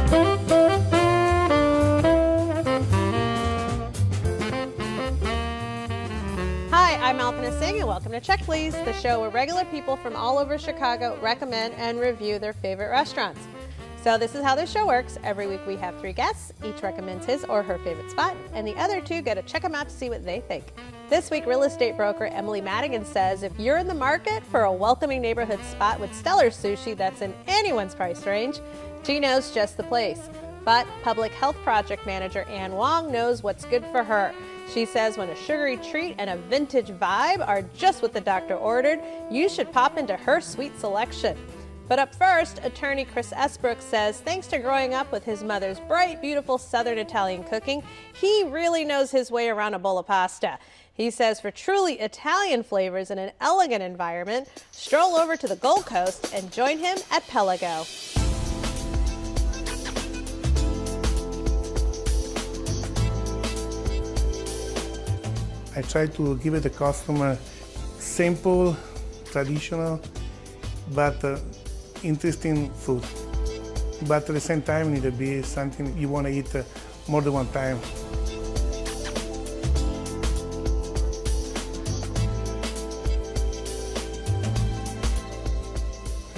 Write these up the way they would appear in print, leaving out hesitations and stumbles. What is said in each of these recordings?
Hi, I'm Alpina Singh, and welcome to Check Please, the show where regular people from all over Chicago recommend and review their favorite restaurants. So this is how this show works. Every week we have 3 guests. Each recommends his or her favorite spot, and the other 2 get to check them out to see what they think. This week, real estate broker Emily Madigan says if you're in the market for a welcoming neighborhood spot with stellar sushi that's in anyone's price range, Gino's just the place. But public health project manager Ann Wong knows what's good for her. She says when a sugary treat and a vintage vibe are just what the doctor ordered, you should pop into her sweet selection. But up first, attorney Chris Esbrook says thanks to growing up with his mother's bright, beautiful Southern Italian cooking, he really knows his way around a bowl of pasta. He says for truly Italian flavors in an elegant environment, stroll over to the Gold Coast and join him at Pelago. I try to give the customer simple, traditional, but interesting food. But at the same time, it need to be something you want to eat more than one time.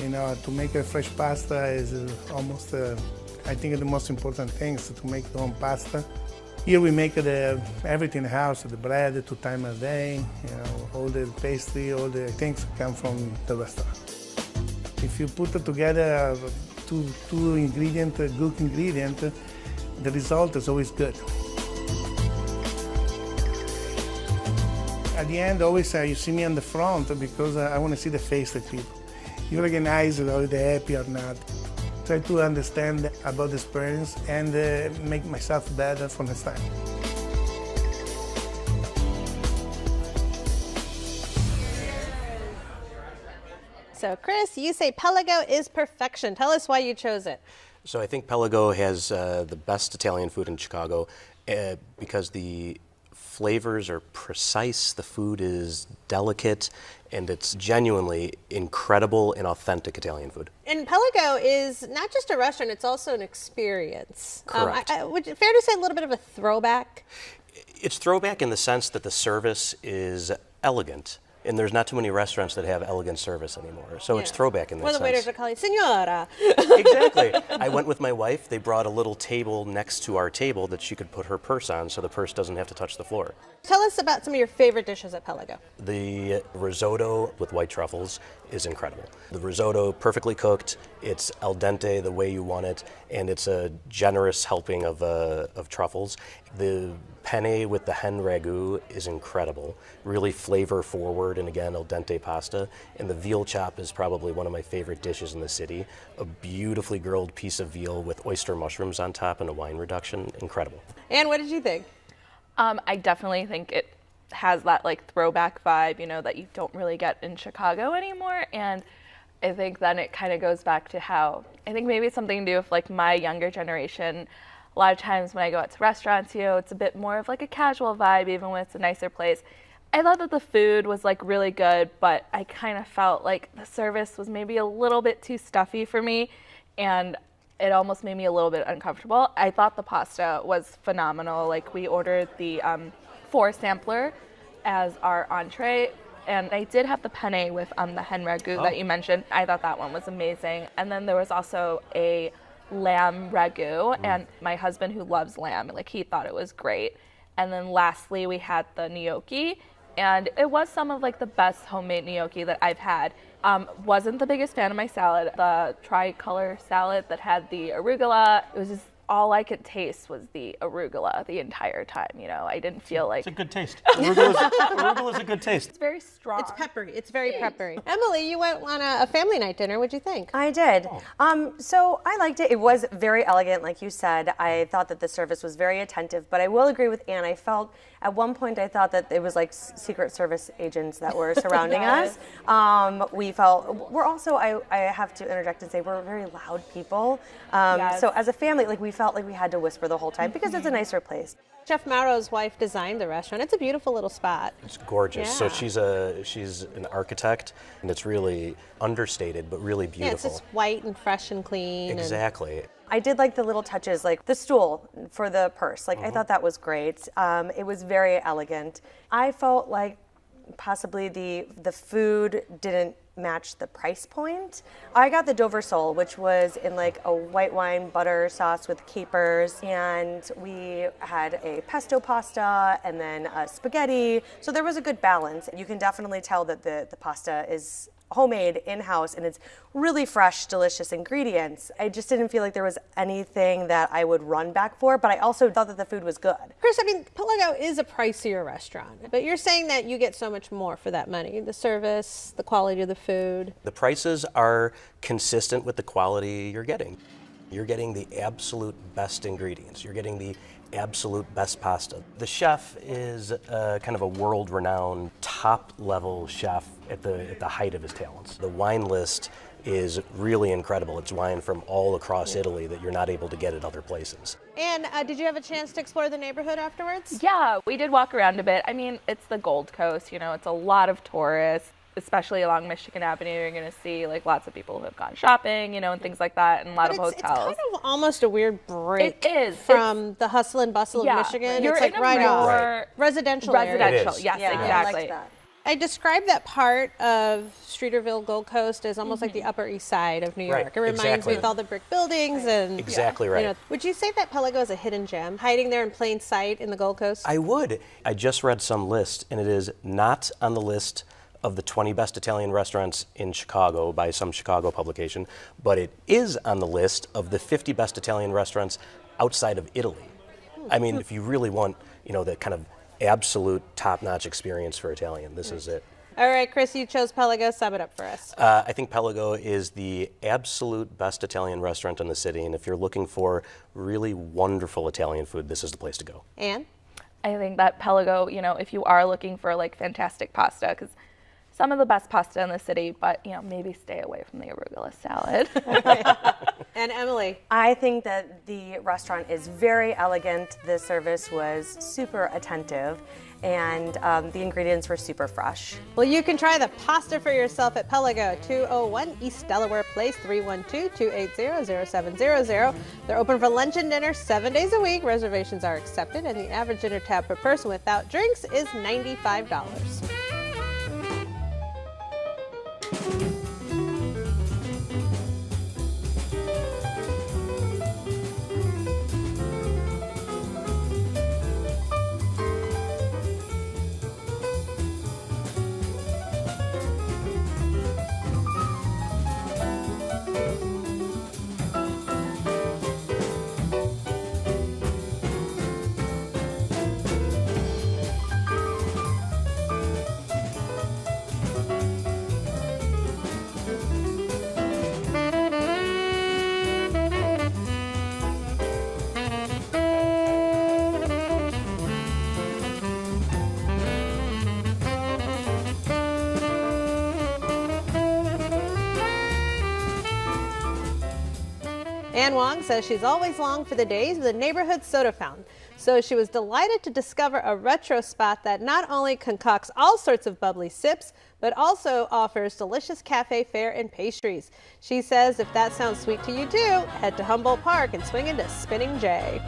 You know, to make a fresh pasta is almost, I think, the most important thing is to make your own pasta. Here we make everything in the house, the bread 2 times a day, you know, all the pastry, all the things come from the restaurant. If you put it together two ingredients, good ingredient, the result is always good. At the end, always you see me on the front because I want to see the face of people. You recognize whether they're happy or not. Try to understand about the experience and make myself better for next time. So Chris, you say Pelago is perfection. Tell us why you chose it. So I think Pelago has the best Italian food in Chicago because the flavors are precise, the food is delicate, and it's genuinely incredible and authentic Italian food. And Pelago is not just a restaurant, it's also an experience. Correct. Would it fair to say a little bit of a throwback? It's throwback in the sense that the service is elegant. And there's not too many restaurants that have elegant service anymore. So it's throwback in that sense. Well, the waiters are calling Signora. Exactly. I went with my wife. They brought a little table next to our table that she could put her purse on so the purse doesn't have to touch the floor. Tell us about some of your favorite dishes at Pelago. The risotto with white truffles is incredible. The risotto, perfectly cooked, it's al dente the way you want it, and it's a generous helping of truffles. The penne with the hen ragu is incredible, really flavor forward, and again, al dente pasta. And the veal chop is probably one of my favorite dishes in the city. A beautifully grilled piece of veal with oyster mushrooms on top and a wine reduction, incredible. And what did you think? I definitely think it has that like throwback vibe, you know, that you don't really get in Chicago anymore. And I think then it kind of goes back to how, I think maybe it's something to do with like my younger generation. A lot of times when I go out to restaurants, you know, it's a bit more of like a casual vibe, even when it's a nicer place. I thought that the food was like really good, but I kind of felt like the service was maybe a little bit too stuffy for me, and it almost made me a little bit uncomfortable. I thought the pasta was phenomenal. Like we ordered the 4 sampler as our entree, and I did have the penne with the hen ragu that you mentioned. I thought that one was amazing. And then there was also a lamb ragu, and my husband who loves lamb, like he thought it was great. And then lastly, we had the gnocchi, and it was some of like the best homemade gnocchi that I've had. Wasn't the biggest fan of my salad, the tricolor salad that had the arugula. It was just all I could taste was the arugula the entire time. You know, I didn't feel like... It's a good taste. Arugula's a good taste. It's very strong. It's peppery. It's very peppery. Emily, you went on a family night dinner. What'd you think? I did. So I liked it. It was very elegant, like you said. I thought that the service was very attentive, but I will agree with Anne. I felt at one point I thought that it was like Secret Service agents that were surrounding us. We felt, we're also, I have to interject and say, we're very loud people. So as a family, like we felt like we had to whisper the whole time because it's a nicer place. Chef Mauro's wife designed the restaurant. It's a beautiful little spot. It's gorgeous. Yeah. So she's an architect, and it's really understated, but really beautiful. Yeah, it's just white and fresh and clean. Exactly. I did like the little touches, like the stool for the purse. Like I thought that was great. It was very elegant. I felt like possibly the food didn't match the price point. I got the Dover sole, which was in like a white wine butter sauce with capers, and we had a pesto pasta and then a spaghetti. So there was a good balance. You can definitely tell that the pasta is homemade in-house and it's really fresh, delicious ingredients. I just didn't feel like there was anything that I would run back for, but I also thought that the food was good. Chris, I mean, Pelago is a pricier restaurant, but you're saying that you get so much more for that money. The service, the quality of the food. The prices are consistent with the quality you're getting. You're getting the absolute best ingredients. You're getting the absolute best pasta. The chef is kind of a world-renowned, top-level chef at the height of his talents. The wine list is really incredible. It's wine from all across Italy that you're not able to get at other places. And did you have a chance to explore the neighborhood afterwards? Yeah, we did walk around a bit. I mean, it's the Gold Coast, you know, it's a lot of tourists. Especially along Michigan Avenue, you're going to see like lots of people who have gone shopping, you know, and things like that, and a lot of hotels. It's kind of almost a weird break. It is from the hustle and bustle of Michigan. You're it's like in a right more off residential area. Yes, exactly. I liked that. I described that part of Streeterville, Gold Coast, as almost like the Upper East Side of New York. Right, It reminds exactly. me with all the brick buildings and Exactly right. You know, would you say that Pelago is a hidden gem, hiding there in plain sight in the Gold Coast? I would. I just read some list, and it is not on the list of the 20 best Italian restaurants in Chicago by some Chicago publication, but it is on the list of the 50 best Italian restaurants outside of Italy. I mean, if you really want, you know, the kind of absolute top-notch experience for Italian, this is it. All right, Chris, you chose Pelago. Sum it up for us. I think Pelago is the absolute best Italian restaurant in the city, and if you're looking for really wonderful Italian food, this is the place to go. Anne? I think that Pelago, you know, if you are looking for like fantastic pasta, because some of the best pasta in the city, but you know, maybe stay away from the arugula salad. And Emily? I think that the restaurant is very elegant. The service was super attentive, and the ingredients were super fresh. Well, you can try the pasta for yourself at Pelago, 201 East Delaware Place, 312-280-0700. They're open for lunch and dinner 7 days a week. Reservations are accepted, and the average dinner tab per person without drinks is $95. Ann Wong says she's always longed for the days of the neighborhood soda fountain. So she was delighted to discover a retro spot that not only concocts all sorts of bubbly sips, but also offers delicious cafe fare and pastries. She says if that sounds sweet to you too, head to Humboldt Park and swing into Spinning J.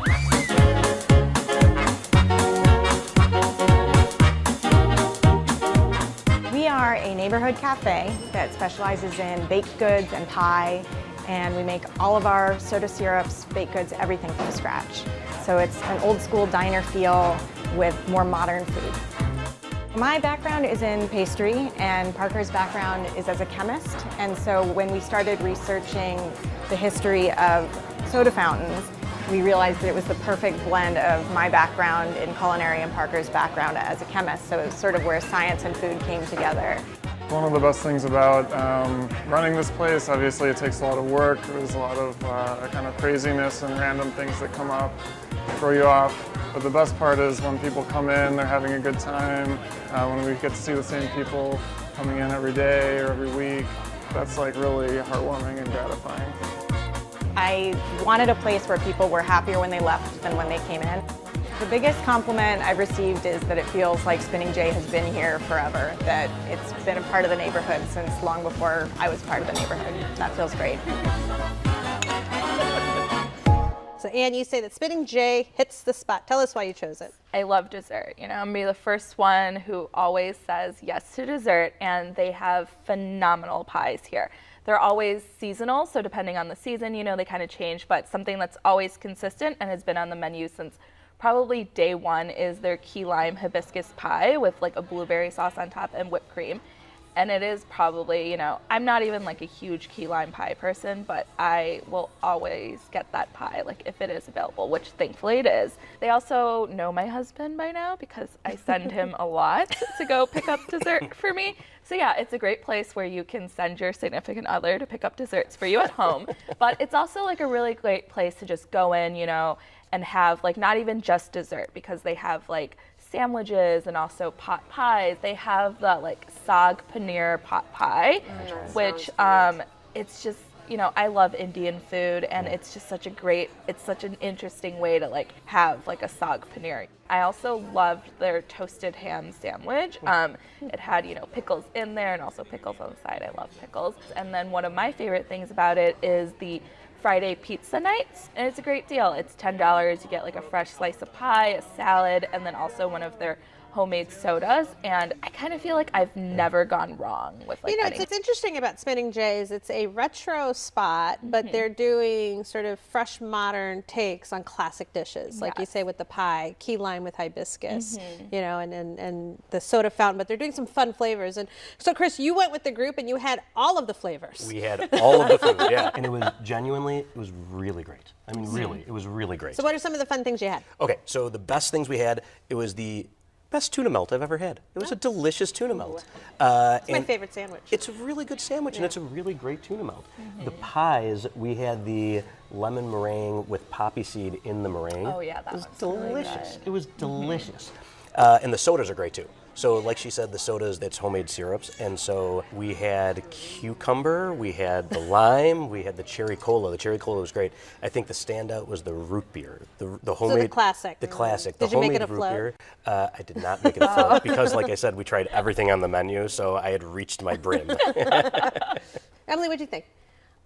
We are a neighborhood cafe that specializes in baked goods and pie, and we make all of our soda syrups, baked goods, everything from scratch. So it's an old school diner feel with more modern food. My background is in pastry, and Parker's background is as a chemist. And so when we started researching the history of soda fountains, we realized that it was the perfect blend of my background in culinary and Parker's background as a chemist. So it was sort of where science and food came together. One of the best things about running this place, obviously it takes a lot of work. There's a lot of kind of craziness and random things that come up, throw you off. But the best part is when people come in, they're having a good time. When we get to see the same people coming in every day or every week, that's like really heartwarming and gratifying. I wanted a place where people were happier when they left than when they came in. The biggest compliment I've received is that it feels like Spinning J has been here forever, that it's been a part of the neighborhood since long before I was part of the neighborhood. That feels great. So Anne, you say that Spinning Jay hits the spot. Tell us why you chose it. I love dessert. You know, I'm gonna be the first one who always says yes to dessert, and they have phenomenal pies here. They're always seasonal, so depending on the season, you know, they kind of change, but something that's always consistent and has been on the menu since probably day one is their key lime hibiscus pie with like a blueberry sauce on top and whipped cream. And it is probably, you know, I'm not even like a huge key lime pie person, but I will always get that pie, like if it is available, which thankfully it is. They also know my husband by now because I send him a lot to go pick up dessert for me. So yeah, it's a great place where you can send your significant other to pick up desserts for you at home. But it's also like a really great place to just go in, you know, and have like not even just dessert, because they have like sandwiches and also pot pies. They have the like saag paneer pot pie, which it's just, you know, I love Indian food, and it's just such an interesting way to like have like a saag paneer. I also loved their toasted ham sandwich. It had, you know, pickles in there and also pickles on the side. I love pickles. And then one of my favorite things about it is the Friday pizza nights, and it's a great deal. It's $10. You get like a fresh slice of pie, a salad, and then also one of their homemade sodas, and I kind of feel like I've never gone wrong with like, you know, it's interesting about Spinning Jay's. It's a retro spot, but they're doing sort of fresh, modern takes on classic dishes, like you say with the pie, key lime with hibiscus, you know, and the soda fountain. But they're doing some fun flavors. And so, Chris, you went with the group, and you had all of the flavors. We had all of the food, yeah, and it was really great. I mean, really, it was really great. So, what are some of the fun things you had? Okay, so the best things we had, it was the best tuna melt I've ever had. It was a delicious tuna melt. It's my favorite sandwich. It's a really good sandwich, and it's a really great tuna melt. The pies, we had the lemon meringue with poppy seed in the meringue. Oh yeah, that was delicious. Really good. It was delicious. And the sodas are great too. So like she said, the sodas, it's homemade syrups. And so we had cucumber, we had the lime, we had the cherry cola. The cherry cola was great. I think the standout was the root beer. The homemade. So the classic. The classic. Did the you make it homemade a root float? beer. I did not make it a float because, like I said, we tried everything on the menu, so I had reached my brim. Emily, what do you think?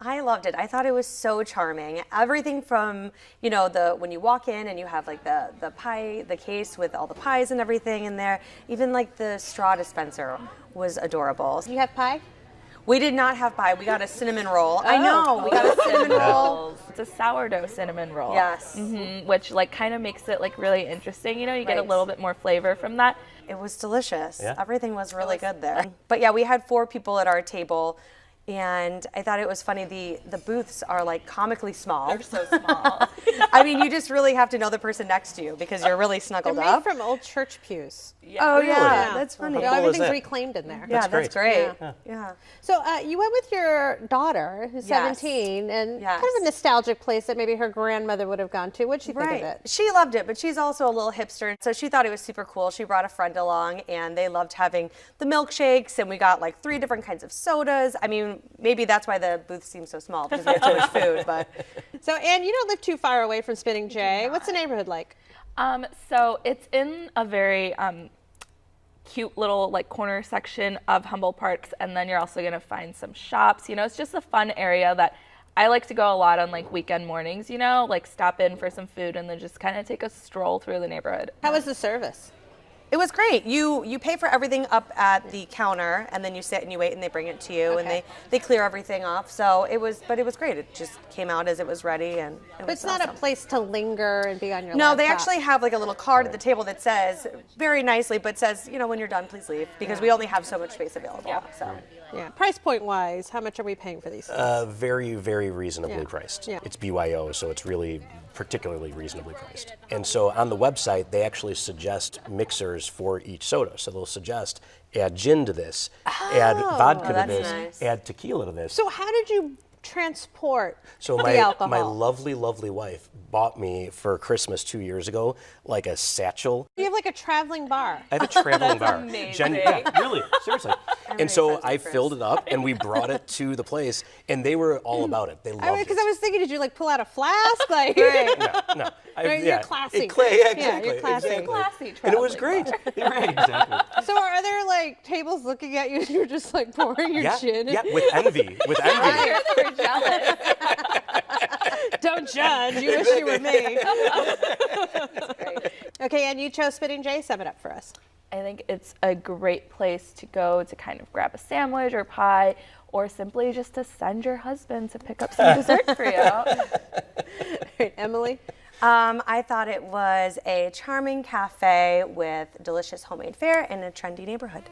I loved it. I thought it was so charming. Everything from, you know, when you walk in and you have like the pie, the case with all the pies and everything in there. Even like the straw dispenser was adorable. You have pie? We did not have pie. We got a cinnamon roll. I know. We got a cinnamon roll. It's a sourdough cinnamon roll. Yes. Which like kind of makes it like really interesting. You know, you get a little bit more flavor from that. It was delicious. Yeah. Everything was really good there. But yeah, we had 4 people at our table. And I thought it was funny, the booths are like comically small. They're so small. I mean, you just really have to know the person next to you because you're really snuggled They're up. made from old church pews. Oh, Really? yeah, that's funny. You know, cool is everything's that? reclaimed in there. Yeah, that's great. Yeah. So you went with your daughter, who's Yes. 17, and Yes. kind of a nostalgic place that maybe her grandmother would have gone to. What'd she think of it? She loved it, but she's also a little hipster, so she thought it was super cool. She brought a friend along, and they loved having the milkshakes, and we got like 3 different kinds of sodas. I mean, maybe that's why the booth seems so small, because we have so much food. But So, Anne, you don't live too far away from Spinning Jay. What's the neighborhood like? So it's in a very cute little like corner section of Humboldt Parks, and then you're also gonna find some shops. You know, it's just a fun area that I like to go a lot on like weekend mornings. You know, like stop in for some food and then just kind of take a stroll through the neighborhood. How was the service? it was great. You pay for everything up at the counter, and then you sit and you wait, and they bring it to you, and they clear everything off. So it was great. It just came out as it was ready, and But it's not a place to linger and be on your No, laptop. they actually have like a little card at the table that says, very nicely, but says, when you're done, please leave, because we only have so much space available. Yeah. So. Yeah. Price point wise, how much are we paying for these things? Very, very reasonably Yeah. priced. Yeah. It's BYO, so it's really particularly reasonably priced. And so on the website, they actually suggest mixers for each soda. So they'll suggest add gin to this, add vodka to that's this, nice. add tequila to this. So how did you transport So the alcohol? my lovely, lovely wife bought me for Christmas 2 years ago, like a satchel. You have like a traveling bar. I have a traveling bar. amazing. Yeah, really, seriously. And so friends with I Chris. filled it up, and we brought it to the place, and they were all about it. They loved Because it. I was thinking, did you like pull out a flask? Like, No. Right, you're classy. Yeah, exactly. Yeah, you're classy. Exactly. Classy And it was traveling great. Right, exactly. So are there like tables looking at you and you're just like pouring your Yeah, gin? yeah, with envy. With envy. You're jealous. Don't judge. You wish you were me. Okay, and you chose Spitting Jay. Sum it up for us. I think it's a great place to go to kind of grab a sandwich or pie, or simply just to send your husband to pick up some dessert for you. All right, Emily? I thought it was a charming cafe with delicious homemade fare in a trendy neighborhood.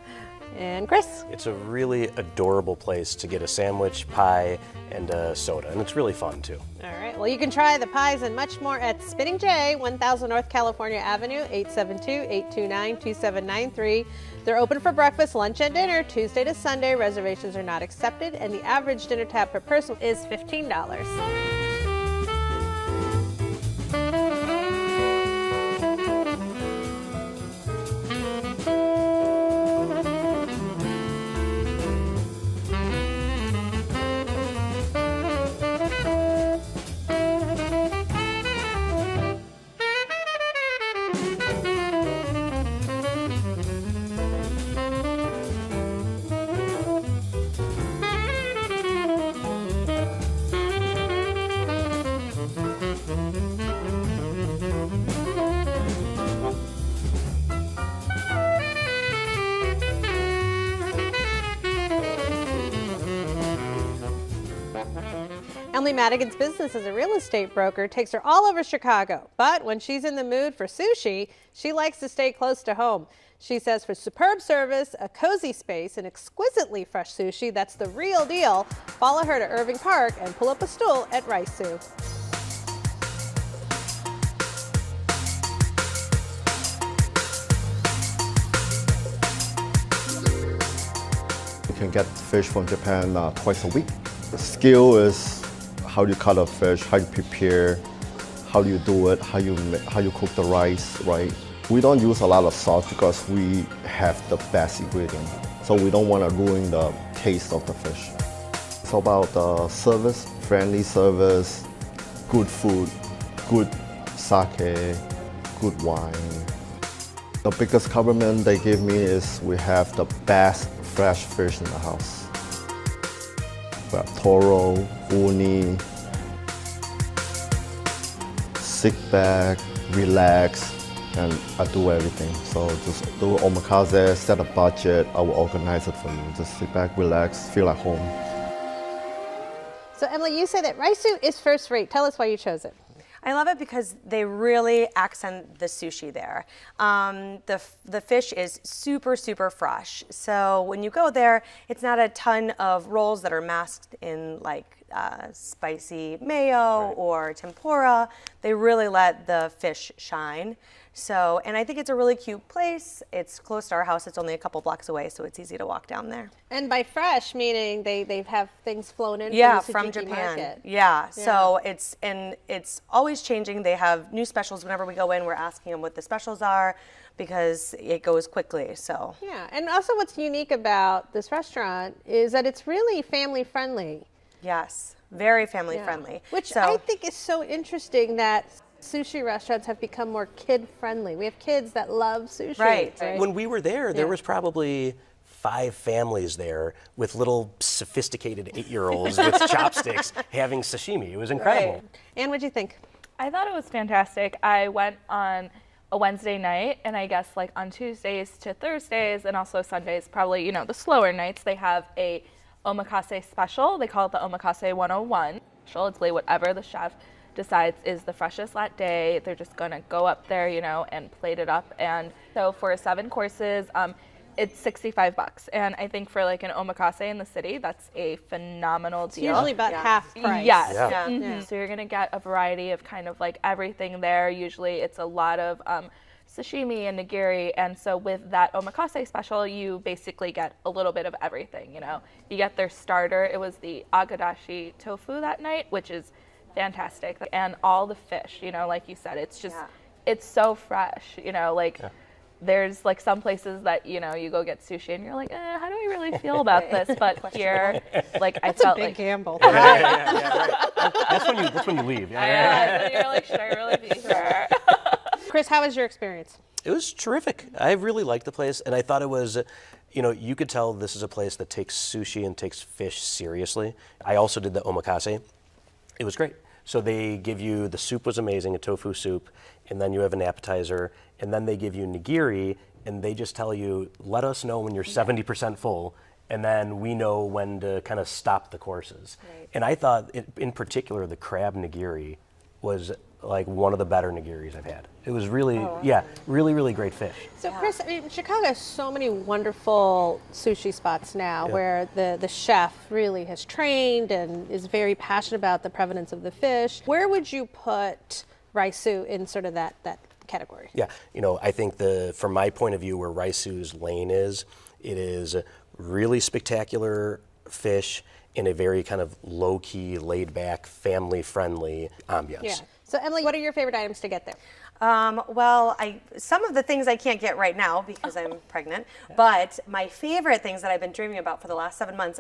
And Chris? It's a really adorable place to get a sandwich, pie, and a soda, and it's really fun too. All right, well, you can try the pies and much more at Spitting Jay, 1000 North California Avenue, 872-829-2793. They're open for breakfast, lunch, and dinner, Tuesday to Sunday. Reservations are not accepted, and the average dinner tab per person is $15. Emily Madigan's business as a real estate broker takes her all over Chicago, but when she's in the mood for sushi, she likes to stay close to home. She says for superb service, a cozy space, and exquisitely fresh sushi, that's the real deal. Follow her to Irving Park and pull up a stool at Rasu. You can get fish from Japan twice a week. The skill is how you cut a fish, how you prepare, how you do it, how you cook the rice, right? We don't use a lot of salt because we have the best ingredient. So we don't want to ruin the taste of the fish. It's about service, friendly service, good food, good sake, good wine. The biggest compliment they give me is we have the best fresh fish in the house. We have toro, uni. Sit back, relax, and I do everything. So just do omakase, set a budget, I will organize it for you. Just sit back, relax, feel at home. So Emily, you say that Rasu is first rate. Tell us why you chose it. I love it because they really accent the sushi there. The fish is super, super fresh. So when you go there, it's not a ton of rolls that are masked in like spicy mayo or tempura. They really let the fish shine. So, and I think it's a really cute place. It's close to our house. It's only a couple blocks away, so it's easy to walk down there. And by fresh, meaning they have things flown in from the Japan. market. Yeah, so it's always changing. They have new specials whenever we go in. We're asking them what the specials are because it goes quickly. So yeah, and also what's unique about this restaurant is that it's really family friendly. Yes, very family friendly. Which I think is so interesting that sushi restaurants have become more kid friendly. We have kids that love sushi. Right. When we were there, there was probably 5 families there with little sophisticated 8-year-olds with chopsticks having sashimi. It was incredible. Right. Anne, what'd you think? I thought it was fantastic. I went on a Wednesday night, and I guess like on Tuesdays to Thursdays and also Sundays, probably, you know, the slower nights, they have a omakase special. They call it the Omakase 101. It's literally whatever the chef decides is the freshest that day. They're just gonna go up there, you know, and plate it up. And so for 7 courses, it's $65. And I think for like an omakase in the city, that's a phenomenal deal. Usually about half price. Yes. Yeah. Mm-hmm. So you're gonna get a variety of kind of like everything there. Usually it's a lot of sashimi and nigiri, and so with that omakase special, you basically get a little bit of everything, you know. You get their starter. It was the agadashi tofu that night, which is fantastic, and all the fish, you know, like you said, it's just it's so fresh, you know, like there's like some places that, you know, you go get sushi and you're like, how do I really feel about this? But here, like I felt big like gamble. Right. That's when you leave. you're like, should I really be here? Chris, how was your experience? It was terrific. I really liked the place, and I thought it was, you know, you could tell this is a place that takes sushi and takes fish seriously. I also did the omakase. It was great. So they give you, the soup was amazing, a tofu soup, and then you have an appetizer, and then they give you nigiri, and they just tell you, let us know when you're 70% full, and then we know when to kind of stop the courses. Right. And I thought, in particular, the crab nigiri was like one of the better nigiris I've had. It was really, really, really great fish. So Chris, I mean, Chicago has so many wonderful sushi spots now where the chef really has trained and is very passionate about the provenance of the fish. Where would you put Rasu in sort of that category? Yeah, you know, I think from my point of view, where Raisu's lane is, it is really spectacular fish in a very kind of low-key, laid-back, family-friendly ambiance. Yeah. So Emily, what are your favorite items to get there? Well, some of the things I can't get right now because I'm pregnant, but my favorite things that I've been dreaming about for the last 7 months,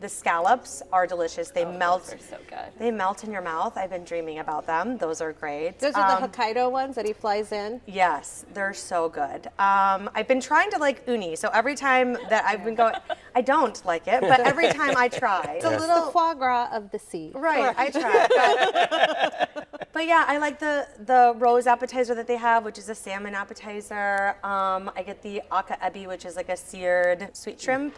the scallops are delicious. They melt. Those are so good. They melt in your mouth. I've been dreaming about them. Those are great. Those are the Hokkaido ones that he flies in? Yes, they're so good. I've been trying to like uni, so every time that I've been going, I don't like it, but every time I try. It's a little foie gras of the sea. Right, I try. But yeah, I like the rose appetizer that they have, which is a salmon appetizer. I get the aka ebi, which is like a seared sweet shrimp.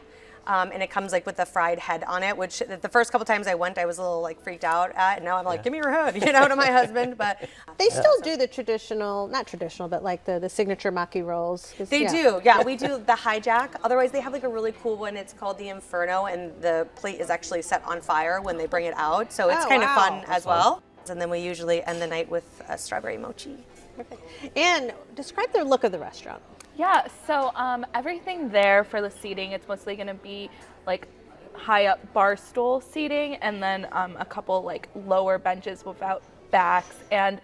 And it comes like with the fried head on it, which the first couple times I went, I was a little like freaked out at, and now I'm like, give me your head, you know, to my husband. But they still do the traditional, not traditional, but like the signature maki rolls. They do, yeah. We do the hijack. Otherwise, they have like a really cool one. It's called the Inferno, and the plate is actually set on fire when they bring it out, so it's kind of fun as well. And then we usually end the night with a strawberry mochi. Perfect. And describe the look of the restaurant. Yeah, so everything there for the seating, it's mostly going to be like high up bar stool seating, and then a couple like lower benches without backs. And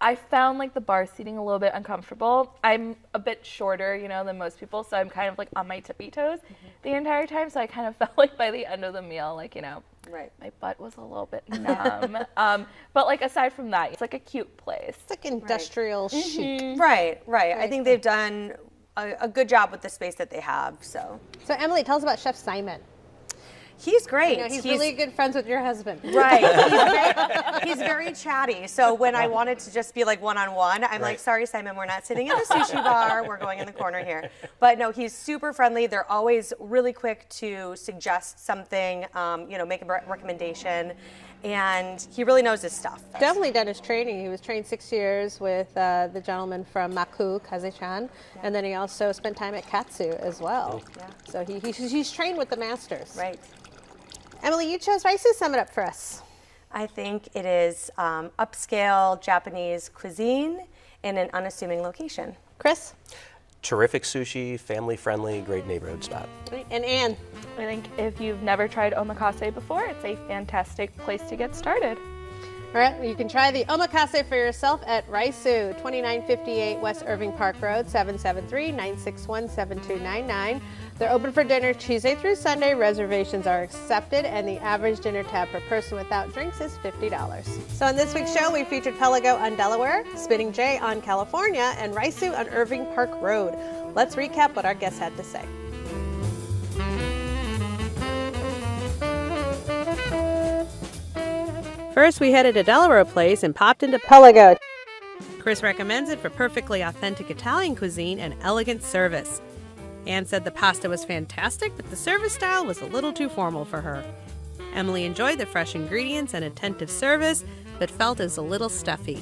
I found like the bar seating a little bit uncomfortable. I'm a bit shorter, you know, than most people, so I'm kind of like on my tippy toes the entire time. So I kind of felt like by the end of the meal, like, you know, my butt was a little bit numb. But like aside from that, it's like a cute place. It's like industrial chic. Right. I think they've done a good job with the space that they have. So Emily, tell us about Chef Simon. He's great. You know, he's really good friends with your husband. Right. He's very chatty. So when I wanted to just be like one-on-one, I'm like, sorry, Simon, we're not sitting in the sushi bar. We're going in the corner here. But no, he's super friendly. They're always really quick to suggest something, you know, make a recommendation. And he really knows his stuff. Definitely done his training. He was trained 6 years with the gentleman from Maku, Kaze-chan, and then he also spent time at Katsu as well. Yeah. So he's trained with the masters. Right. Emily, you chose Rasu. Sum it up for us. I think it is upscale Japanese cuisine in an unassuming location. Chris? Terrific sushi, family-friendly, great neighborhood spot. And Anne? I think if you've never tried omakase before, it's a fantastic place to get started. All right, well, you can try the omakase for yourself at Rasu, 2958 West Irving Park Road, 773-961-7299. They're open for dinner Tuesday through Sunday. Reservations are accepted, and the average dinner tab per person without drinks is $50. So on this week's show, we featured Pelago on Delaware, Spinning J on California, and Rasu on Irving Park Road. Let's recap what our guests had to say. First, we headed to Delaware Place and popped into Pelago. Chris recommends it for perfectly authentic Italian cuisine and elegant service. Anne said the pasta was fantastic, but the service style was a little too formal for her. Emily enjoyed the fresh ingredients and attentive service, but felt it was a little stuffy.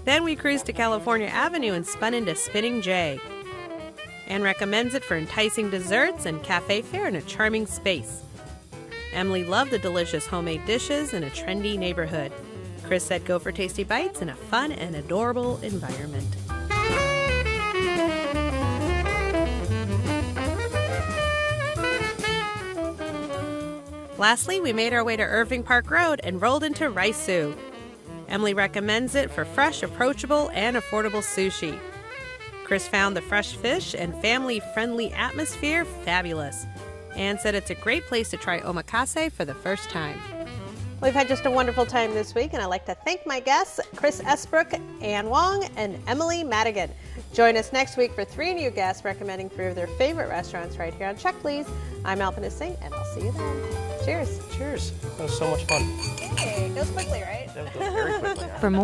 Then we cruised to California Avenue and spun into Spinning J. Anne recommends it for enticing desserts and cafe fare in a charming space. Emily loved the delicious homemade dishes in a trendy neighborhood. Chris said go for tasty bites in a fun and adorable environment. Lastly, we made our way to Irving Park Road and rolled into Rasu. Emily recommends it for fresh, approachable, and affordable sushi. Chris found the fresh fish and family-friendly atmosphere fabulous. Anne said it's a great place to try omakase for the first time. We've had just a wonderful time this week, and I'd like to thank my guests, Chris Esbrook, Ann Wong, and Emily Madigan. Join us next week for 3 new guests recommending 3 of their favorite restaurants right here on Check Please. I'm Alpina Singh, and I'll see you then. Cheers. Cheers. That was so much fun. Hey, it goes quickly, right? That goes very quickly. For more